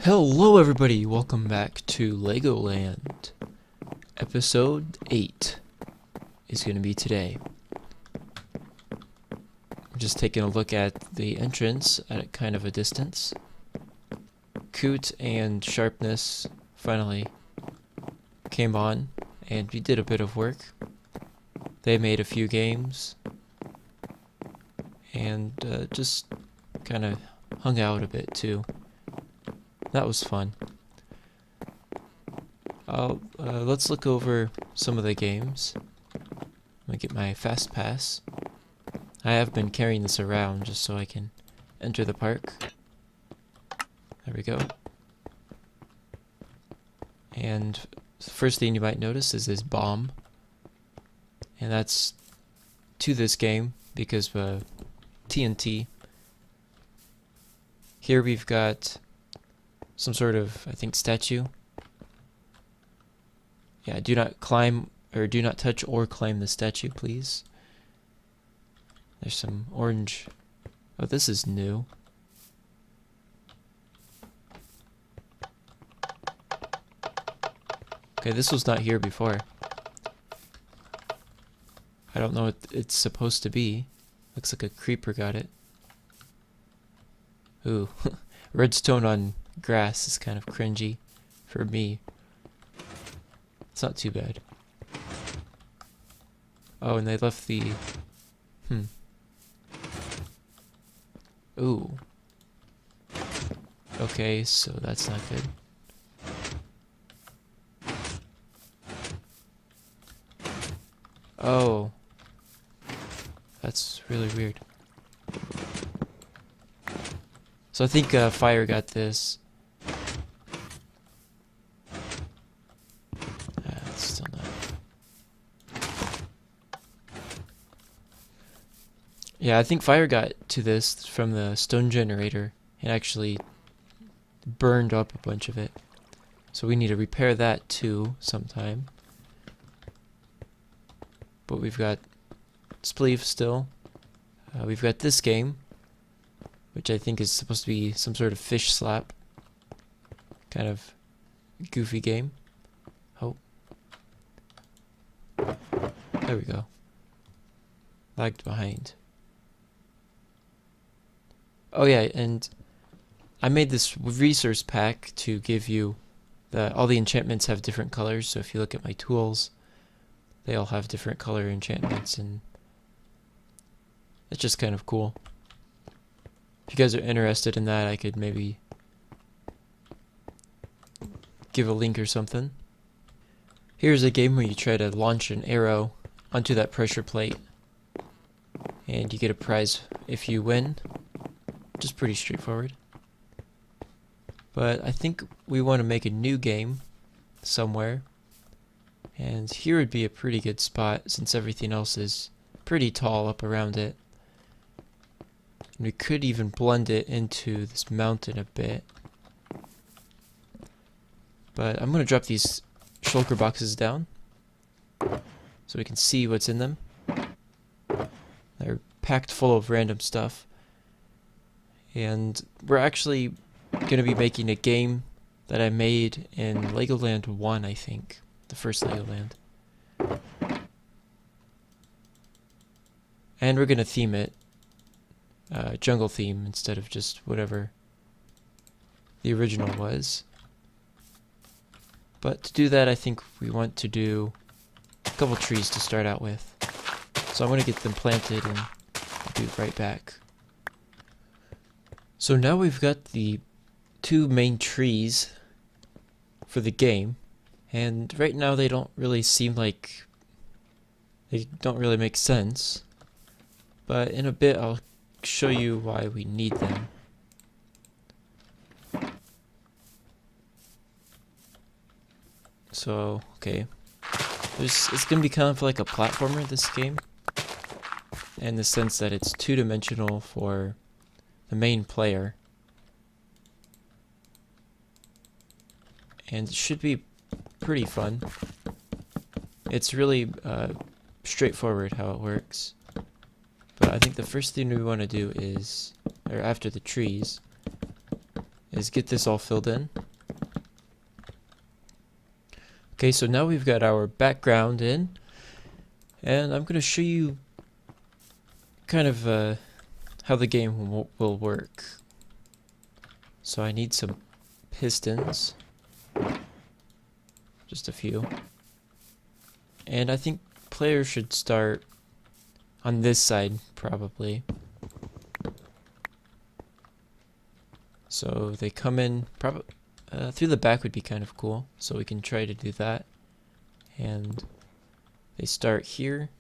Hello everybody, welcome back to Legoland. Episode 8 is going to be today. I'm just taking a look at the entrance at kind of a distance. Coot and Sharpness finally came on and we did a bit of work. They made a few games and just kind of hung out a bit too. That was fun. Let's look over some of the games. I'm gonna get my fast pass. I have been carrying this around just so I can enter the park. There we go. And the first thing you might notice is this bomb. And that's to this game because TNT. Here we've got some sort of, I think, statue. Yeah, do not climb, or do not touch or climb the statue, please. There's some orange. Oh, this is new. Okay, this was not here before. I don't know what it's supposed to be. Looks like a creeper got it. Ooh, redstone on grass is kind of cringy for me. It's not too bad. Oh, and they left the... Ooh. Okay, so that's not good. Oh. That's really weird. So I think fire got this. It's still not. Yeah, I think fire got to this from the stone generator and actually burned up a bunch of it. So we need to repair that too sometime. But we've got Spleef still. We've got this game, which I think is supposed to be some sort of fish slap. Kind of goofy game. Oh. There we go. Lagged behind. Oh yeah, and I made this resource pack to give you all the enchantments have different colors, so if you look at my tools, they all have different color enchantments, and it's just kind of cool. If you guys are interested in that, I could maybe give a link or something. Here's a game where you try to launch an arrow onto that pressure plate, and you get a prize if you win. Just pretty straightforward. But I think we want to make a new game somewhere. And here would be a pretty good spot since everything else is pretty tall up around it. And we could even blend it into this mountain a bit. But I'm going to drop these shulker boxes down so we can see what's in them. They're packed full of random stuff. And we're actually going to be making a game that I made in Legoland 1, I think. The first Legoland. And we're going to theme it. Jungle theme instead of just whatever the original was. But to do that, I think we want to do a couple trees to start out with. So I'm going to get them planted and I'll be right back. So now we've got the two main trees for the game, and right now they don't really seem like they don't really make sense, but in a bit I'll show you why we need them. So, okay. It's going to be kind of like a platformer, this game, in the sense that it's two-dimensional for the main player. And it should be pretty fun. It's really straightforward how it works. But I think the first thing we want to do is, or after the trees, is get this all filled in. Okay, so now we've got our background in, and I'm going to show you kind of how the game will work. So I need some pistons, just a few, and I think players should start on this side probably. So they come in probably through the back would be kind of cool, so we can try to do that. And they start here.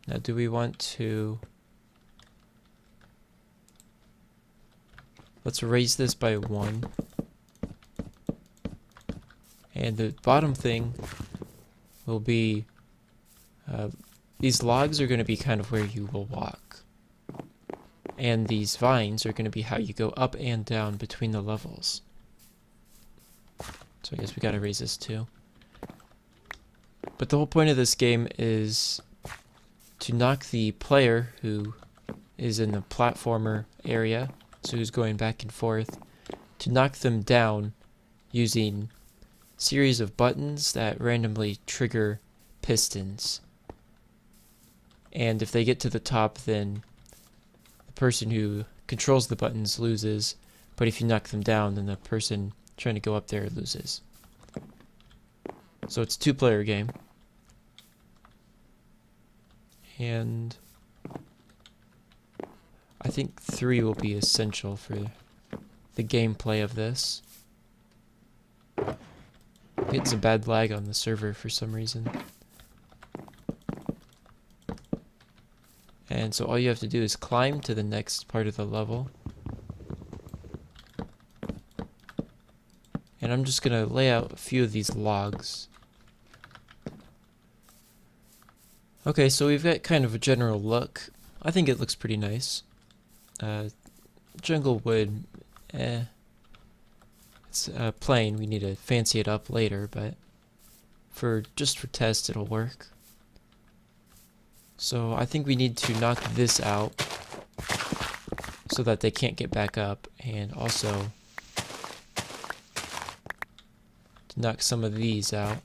Now do we want to... Let's raise this by 1. And the bottom thing will be... these logs are going to be kind of where you will walk. And these vines are going to be how you go up and down between the levels. So I guess we got to raise this too. But the whole point of this game is to knock the player who is in the platformer area, so who's going back and forth, to knock them down using a series of buttons that randomly trigger pistons. And if they get to the top, then the person who controls the buttons loses, but if you knock them down, then the person trying to go up there loses. So it's a 2-player game. And I think 3 will be essential for the gameplay of this. I'm getting some bad lag on the server for some reason. And so all you have to do is climb to the next part of the level. And I'm just going to lay out a few of these logs. Okay, so we've got kind of a general look. I think it looks pretty nice. Jungle wood, it's plain. We need to fancy it up later, but just for test, it'll work. So I think we need to knock this out so that they can't get back up, and also to knock some of these out,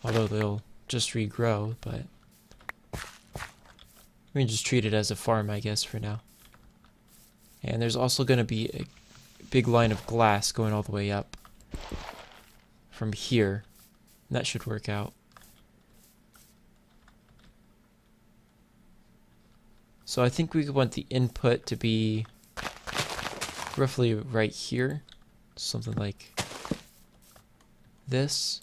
although they'll just regrow, but we can just treat it as a farm, I guess, for now. And there's also going to be a big line of glass going all the way up from here. And that should work out. So I think we want the input to be roughly right here. Something like this.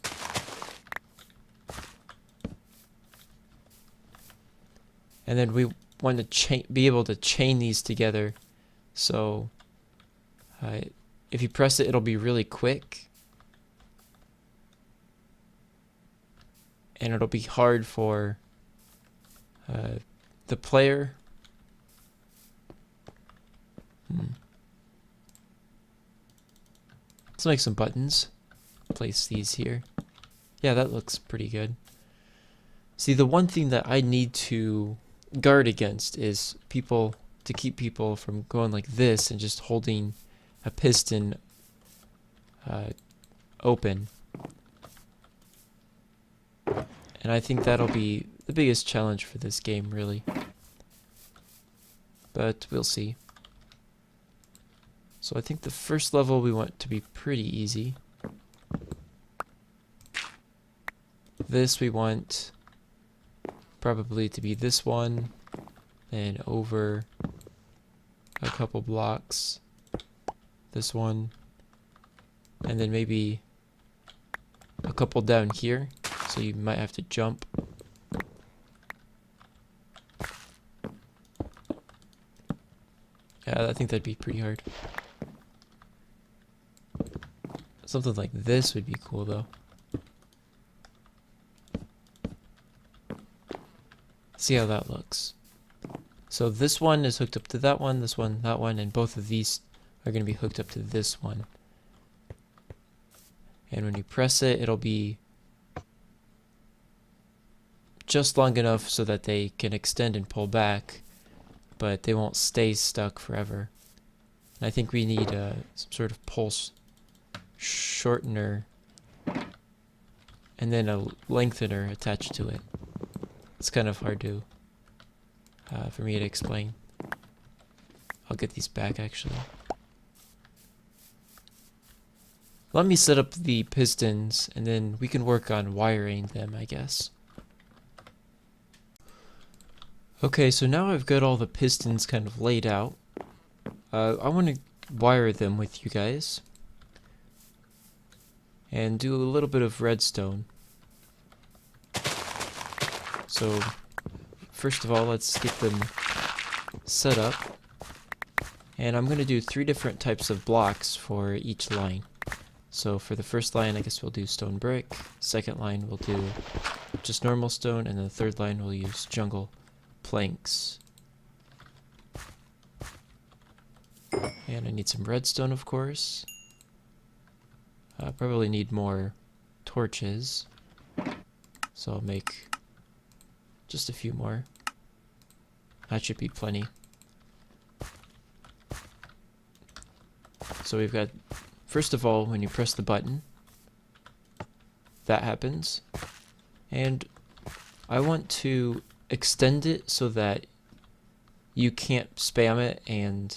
And then we want to be able to chain these together. So if you press it, it'll be really quick. And it'll be hard for the player. Let's make some buttons. Place these here. Yeah, that looks pretty good. See, the one thing that I need to guard against is to keep people from going like this and just holding a piston open. And I think that'll be the biggest challenge for this game, really. But we'll see. So I think the first level we want to be pretty easy. This we want probably to be this one, then over a couple blocks, this one, and then maybe a couple down here, so you might have to jump. Yeah, I think that'd be pretty hard. Something like this would be cool though. See how that looks. So this one is hooked up to that one, this one, that one, and both of these are going to be hooked up to this one. And when you press it, it'll be just long enough so that they can extend and pull back, but they won't stay stuck forever. And I think we need some sort of pulse shortener and then a lengthener attached to it. It's kind of hard to for me to explain. I'll get these back actually. Let me set up the pistons and then we can work on wiring them, I guess. Okay, so now I've got all the pistons kind of laid out. I want to wire them with you guys and do a little bit of redstone. So first of all, let's get them set up. And I'm going to do 3 different types of blocks for each line. So for the first line, I guess we'll do stone brick. Second line, we'll do just normal stone. And then the third line, we'll use jungle planks. And I need some redstone, of course. Probably need more torches. So I'll make just a few more. That should be plenty. So we've got, first of all, when you press the button, that happens. And I want to extend it so that you can't spam it and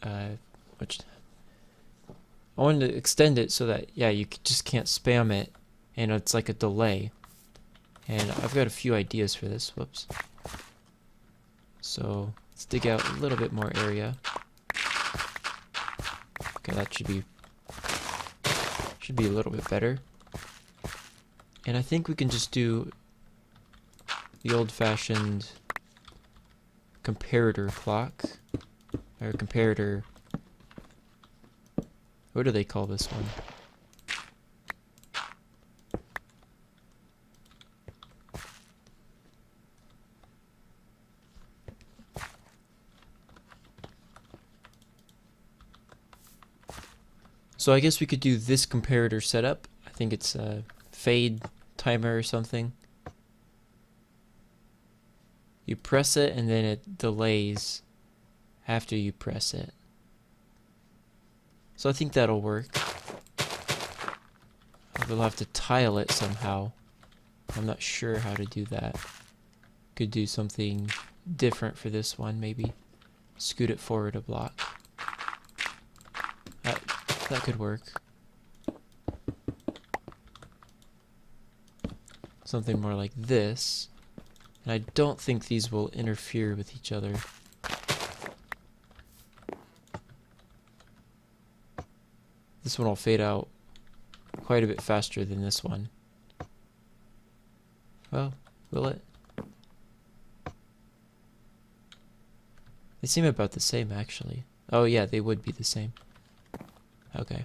I wanted to extend it so that, yeah, you just can't spam it and it's like a delay. And I've got a few ideas for this. Whoops. So let's dig out a little bit more area. Okay, that should be a little bit better. And I think we can just do the old-fashioned comparator clock. Or comparator... What do they call this one? So I guess we could do this comparator setup. I think it's a fade timer or something. You press it and then it delays after you press it. So I think that'll work. We'll have to tile it somehow. I'm not sure how to do that. Could do something different for this one, maybe. Scoot it forward a block. That could work. Something more like this. And I don't think these will interfere with each other. This one will fade out quite a bit faster than this one. Well, will it? They seem about the same, actually. Oh yeah, they would be the same. Okay.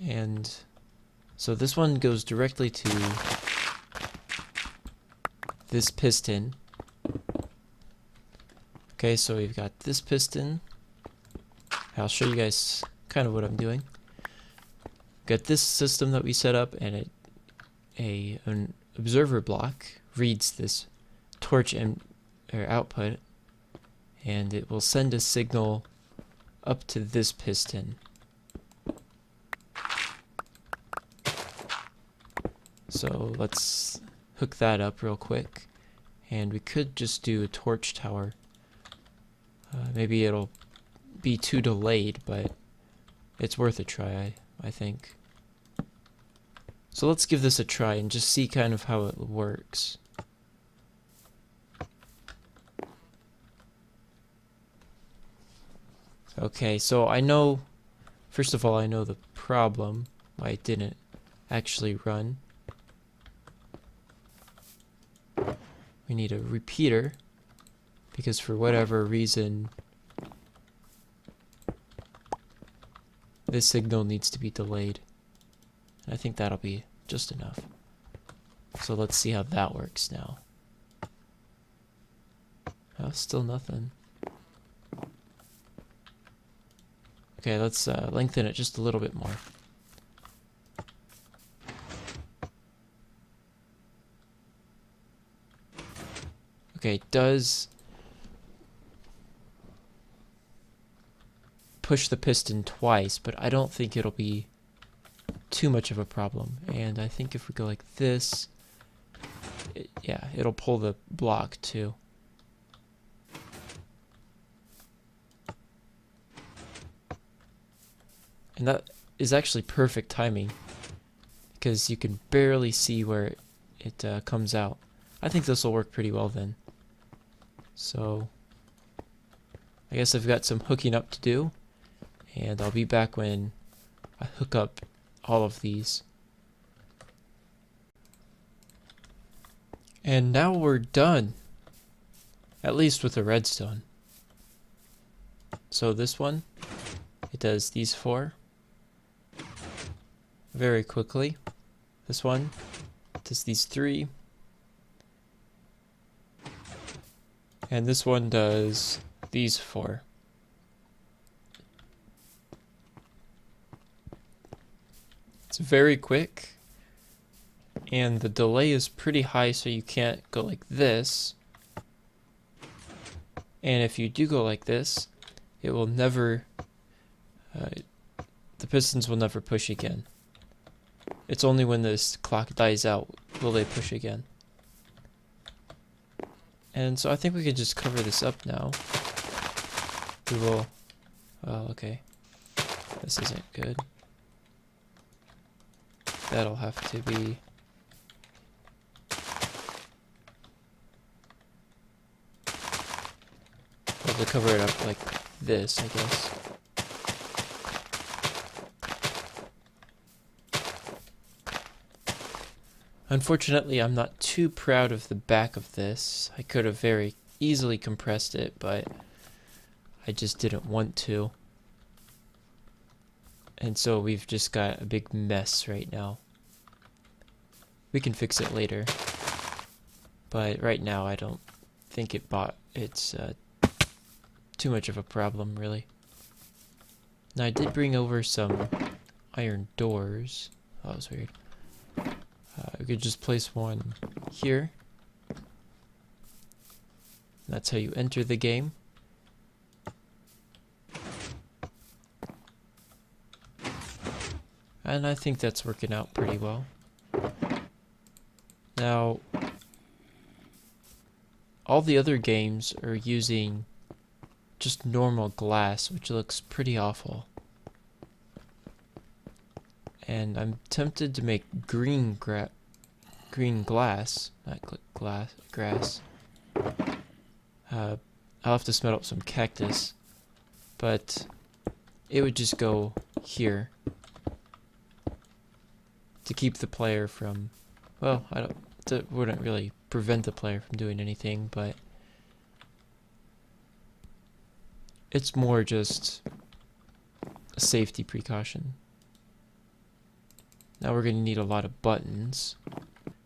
And so this one goes directly to this piston. Okay, so we've got this piston. I'll show you guys kind of what I'm doing. Got this system that we set up, and an observer block reads this torch output, and it will send a signal up to this piston. So let's hook that up real quick, and we could just do a torch tower. Maybe it'll be too delayed, but it's worth a try, I think. So let's give this a try and just see kind of how it works. Okay, so I know, first of all, I know the problem, why it didn't actually run. We need a repeater, because for whatever reason, this signal needs to be delayed. And I think that'll be just enough. So let's see how that works now. Oh, still nothing. Okay, let's lengthen it just a little bit more. Okay, it does push the piston twice, but I don't think it'll be too much of a problem. And I think if we go like this, yeah, it'll pull the block too. And that is actually perfect timing, because you can barely see where it comes out. I think this will work pretty well then. So I guess I've got some hooking up to do, and I'll be back when I hook up all of these. And now we're done, at least with the redstone. So this one, it does these 4 very quickly. This one does these 3. And this one does these 4. It's very quick, and the delay is pretty high, so you can't go like this. And if you do go like this, it will never, the pistons will never push again. It's only when this clock dies out will they push again. And so I think we can just cover this up now. We will, oh, okay. This isn't good. That'll have to be... Well, to cover it up like this, I guess. Unfortunately, I'm not too proud of the back of this. I could have very easily compressed it, but I just didn't want to. And so we've just got a big mess right now. We can fix it later. But right now I don't think it's too much of a problem, really. Now I did bring over some iron doors. Oh, that was weird. We could just place one here. That's how you enter the game. And I think that's working out pretty well. Now, all the other games are using just normal glass, which looks pretty awful. And I'm tempted to make green glass, not grass. I'll have to smelt up some cactus, but it would just go here to keep the player from, well, that wouldn't really prevent the player from doing anything, but it's more just a safety precaution. Now we're going to need a lot of buttons.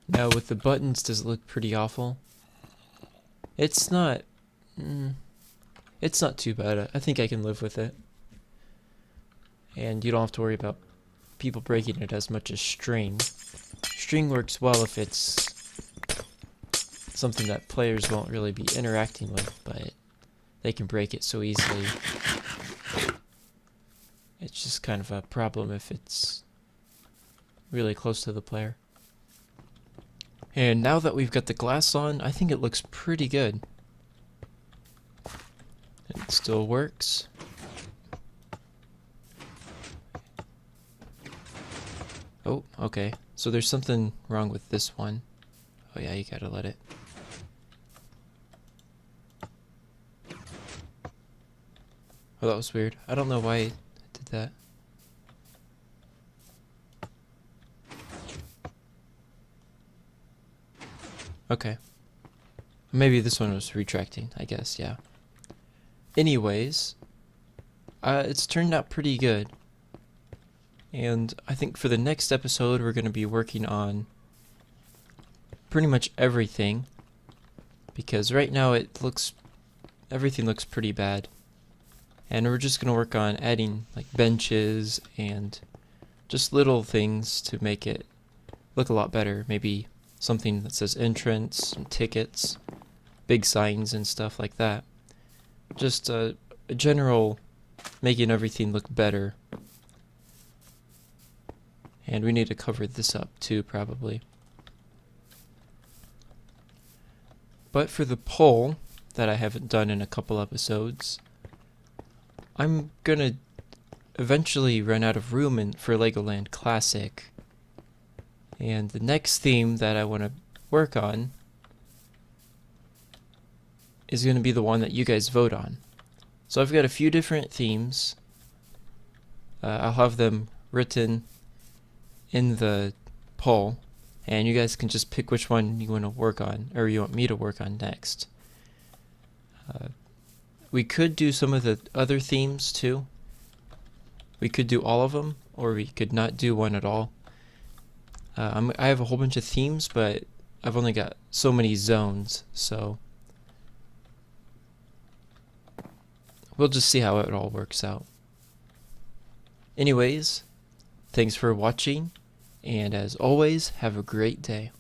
Now with the buttons, does it look pretty awful? It's not too bad. I think I can live with it. And you don't have to worry about people breaking it as much as string. String works well if it's something that players won't really be interacting with, but they can break it so easily. It's just kind of a problem if it's really close to the player. And now that we've got the glass on, I think it looks pretty good. It still works. Oh, okay. So there's something wrong with this one. Oh yeah, you gotta let it. Oh, that was weird. I don't know why it did that. Okay. Maybe this one was retracting, I guess, yeah. Anyways, it's turned out pretty good. And I think for the next episode, we're going to be working on pretty much everything. Because right now everything looks pretty bad. And we're just going to work on adding like benches and just little things to make it look a lot better. Maybe something that says entrance, some tickets, big signs and stuff like that. Just a general making everything look better. And we need to cover this up too, probably. But for the poll that I haven't done in a couple episodes, I'm gonna eventually run out of room for Legoland Classic. And the next theme that I want to work on is going to be the one that you guys vote on. So I've got a few different themes. I'll have them written in the poll, and you guys can just pick which one you want to work on, or you want me to work on next. We could do some of the other themes too. We could do all of them, or we could not do one at all. I have a whole bunch of themes, but I've only got so many zones, so we'll just see how it all works out. Anyways, thanks for watching, and as always, have a great day.